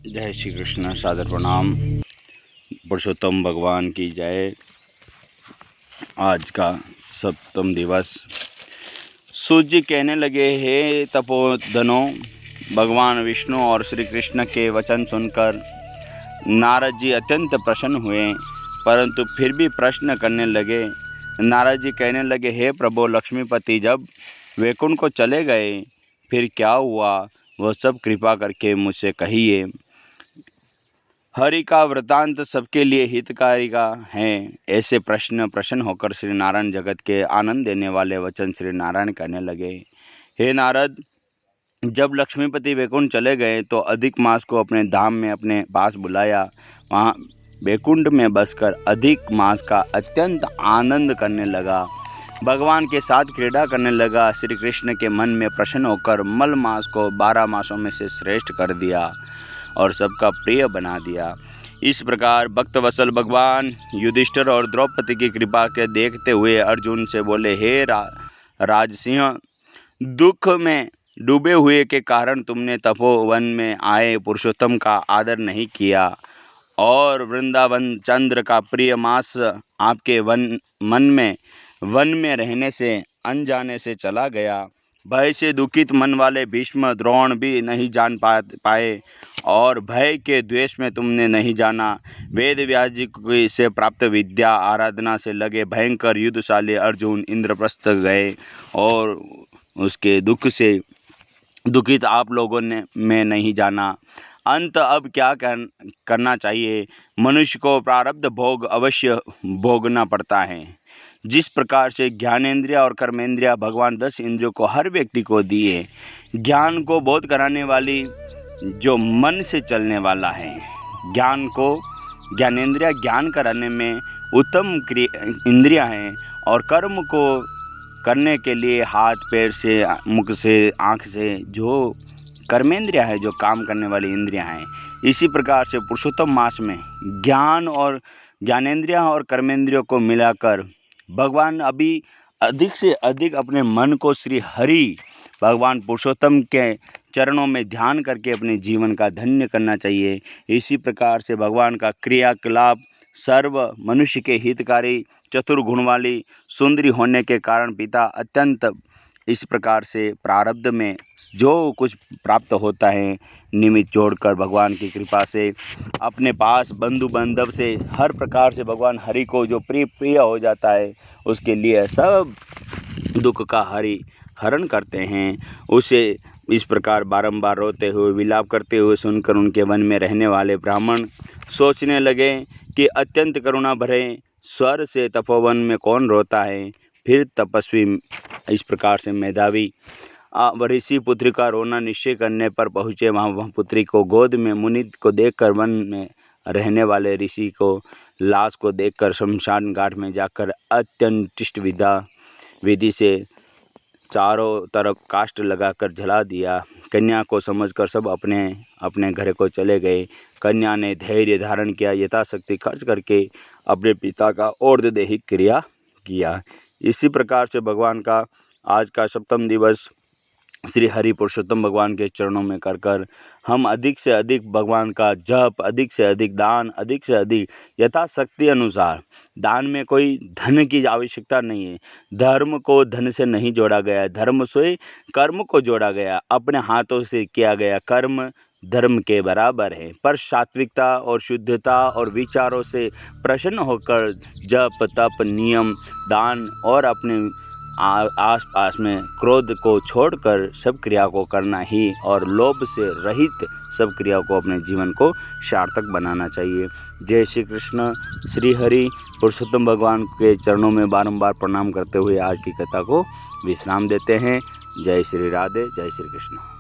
जय श्री कृष्ण। सादर प्रणाम। पुरुषोत्तम भगवान की जय। आज का सप्तम दिवस। सूर्य कहने लगे, हे तपोधनों, भगवान विष्णु और श्री कृष्ण के वचन सुनकर नारद जी अत्यंत प्रसन्न हुए, परंतु फिर भी प्रश्न करने लगे। नारद जी कहने लगे, हे प्रभु लक्ष्मीपति, जब वैकुंठ को चले गए फिर क्या हुआ, वह सब कृपा करके मुझसे कहिए। हरि का वृतांत सबके लिए हितकारी का है। ऐसे प्रश्न होकर श्री नारायण जगत के आनंद देने वाले वचन श्री नारायण कहने लगे। हे नारद, जब लक्ष्मीपति वैकुंठ चले गए तो अधिक मास को अपने धाम में अपने पास बुलाया। वहाँ वैकुंठ में बसकर अधिक मास का अत्यंत आनंद करने लगा, भगवान के साथ क्रीड़ा करने लगा। श्री कृष्ण के मन में प्रसन्न होकर मल मास को 12 मासों में से श्रेष्ठ कर दिया और सबका प्रिय बना दिया। इस प्रकार भक्तवत्सल भगवान युधिष्ठिर और द्रौपदी की कृपा के देखते हुए अर्जुन से बोले, हे राजसिंह, दुख में डूबे हुए के कारण तुमने तपोवन में आए पुरुषोत्तम का आदर नहीं किया और वृंदावन चंद्र का प्रिय मास आपके वन में रहने से अनजाने से चला गया। भय से दुखित मन वाले भीष्म द्रोण भी नहीं जान पाए और भय के द्वेष में तुमने नहीं जाना। वेद व्यास जी से प्राप्त विद्या आराधना से लगे भयंकर युद्धशाली अर्जुन इंद्रप्रस्थ गए और उसके दुख से दुखित आप लोगों ने मैं नहीं जाना। अंत अब क्या करना चाहिए? मनुष्य को प्रारब्ध भोग अवश्य भोगना पड़ता है। जिस प्रकार से ज्ञानेंद्रिय और कर्मेंद्रिय भगवान 10 इंद्रियों को हर व्यक्ति को दिए, ज्ञान को बोध कराने वाली जो मन से चलने वाला है, ज्ञानेंद्रिय ज्ञान कराने में उत्तम इंद्रियां हैं और कर्म को करने के लिए हाथ पैर से मुख से आँख से जो कर्मेंद्रियां है, जो काम करने वाली इंद्रियां हैं। इसी प्रकार से पुरुषोत्तम मास में ज्ञान और ज्ञानेंद्रियां और कर्मेंद्रियों को मिलाकर भगवान अभी अधिक से अधिक अपने मन को श्री हरि भगवान पुरुषोत्तम के चरणों में ध्यान करके अपने जीवन का धन्य करना चाहिए। इसी प्रकार से भगवान का क्रियाकलाप सर्व मनुष्य के हितकारी चतुर्गुण वाली सुंदरी होने के कारण पिता अत्यंत इस प्रकार से प्रारब्ध में जो कुछ प्राप्त होता है निमित्त जोड़कर भगवान की कृपा से अपने पास बंधु बांधव से हर प्रकार से भगवान हरि को जो प्रिय हो जाता है उसके लिए सब दुख का हरण करते हैं। उसे इस प्रकार बारंबार रोते हुए विलाप करते हुए सुनकर उनके वन में रहने वाले ब्राह्मण सोचने लगे कि अत्यंत करुणा भरे स्वर से तपोवन में कौन रोता है। फिर तपस्वी इस प्रकार से मेधावी ऋषि पुत्री का रोना निश्चय करने पर पहुँचे। वहाँ पुत्री को गोद में मुनि को देखकर वन में रहने वाले ऋषि को लाश को देखकर शमशान घाट में जाकर अत्यंतिष्ट विधि से चारों तरफ काष्ठ लगाकर जला दिया। कन्या को समझकर सब अपने अपने घर को चले गए। कन्या ने धैर्य धारण किया, यथाशक्ति खर्च करके अपने पिता का और्ध्वदेहिक क्रिया किया। इसी प्रकार से भगवान का आज का सप्तम दिवस श्री हरि पुरुषोत्तम भगवान के चरणों में कर हम अधिक से अधिक भगवान का जप, अधिक से अधिक दान, अधिक से अधिक यथाशक्ति अनुसार। दान में कोई धन की आवश्यकता नहीं है। धर्म को धन से नहीं जोड़ा गया, धर्म से कर्म को जोड़ा गया। अपने हाथों से किया गया कर्म धर्म के बराबर है, पर सात्विकता और शुद्धता और विचारों से प्रसन्न होकर जप तप नियम दान और अपने आसपास में क्रोध को छोड़कर सब क्रिया को करना ही और लोभ से रहित सब क्रिया को अपने जीवन को सार्थक बनाना चाहिए। जय श्री कृष्ण। श्री हरि पुरुषोत्तम भगवान के चरणों में बारंबार प्रणाम करते हुए आज की कथा को विश्राम देते हैं। जय श्री राधे, जय श्री कृष्ण।